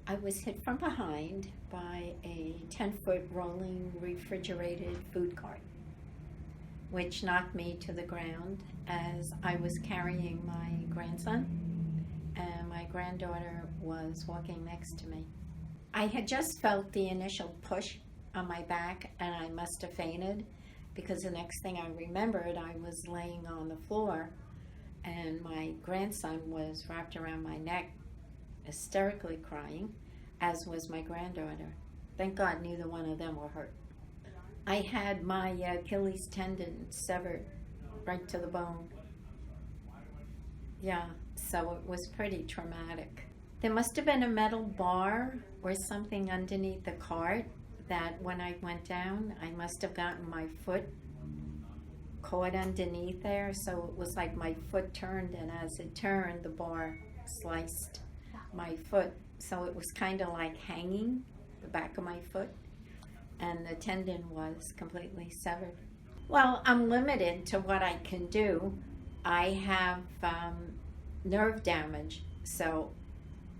I was hit from behind by a 10-foot rolling refrigerated food cart, which knocked me to the ground as I was carrying my grandson, and my granddaughter was walking next to me. I had just felt the initial push on my back, and I must have fainted, because the next thing I remembered, I was laying on the floor, and my grandson was wrapped around my neck, hysterically crying, as was my granddaughter. Thank God neither one of them were hurt. I had my Achilles tendon severed right to the bone. Yeah, so it was pretty traumatic. There must have been a metal bar or something underneath the cart that when I went down, I must have gotten my foot caught underneath there. So it was like my foot turned, and as it turned, the bar sliced my foot. So it was kind of like hanging the back of my foot, and the tendon was completely severed. Well, I'm limited to what I can do. I have nerve damage, so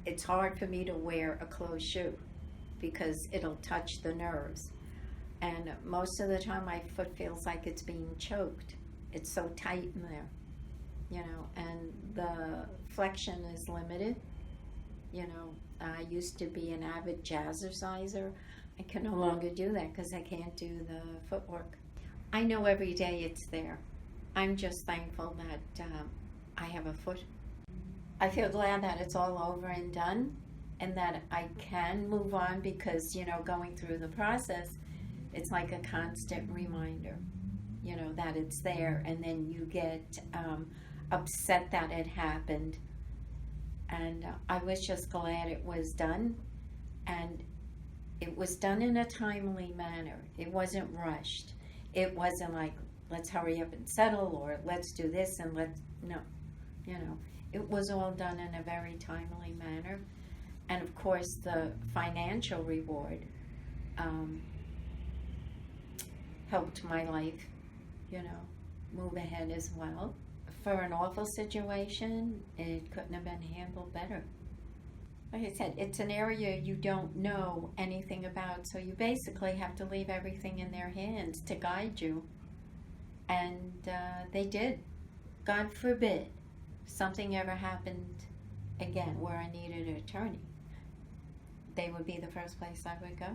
it's hard for me to wear a closed shoe because it'll touch the nerves. And most of the time my foot feels like it's being choked. It's so tight in there, and the flexion is limited. I used to be an avid jazzerciser. I can no longer do that because I can't do the footwork. I know every day it's there. I'm just thankful that I have a foot. I feel glad that it's all over and done, and that I can move on because, going through the process, it's like a constant reminder, that it's there, and then you get upset that it happened. And I was just glad it was done, and it was done in a timely manner. It wasn't rushed. It wasn't like, let's hurry up and settle, or let's do this and no, it was all done in a very timely manner. And of course, the financial reward helped my life, move ahead as well. For an awful situation, it couldn't have been handled better. Like I said, it's an area you don't know anything about, so you basically have to leave everything in their hands to guide you. And they did. God forbid something ever happened again where I needed an attorney. They would be the first place I would go.